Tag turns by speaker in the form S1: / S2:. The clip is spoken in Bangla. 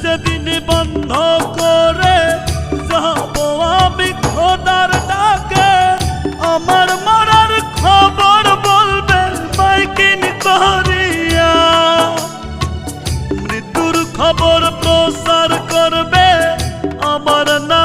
S1: যেদিন বন্ধ করে যাব আমি খোদার ডাকে, আমার মরার খবর বলবে মাইকিন করিয়া, মৃত্যুর খবর প্রচার করবে আমার না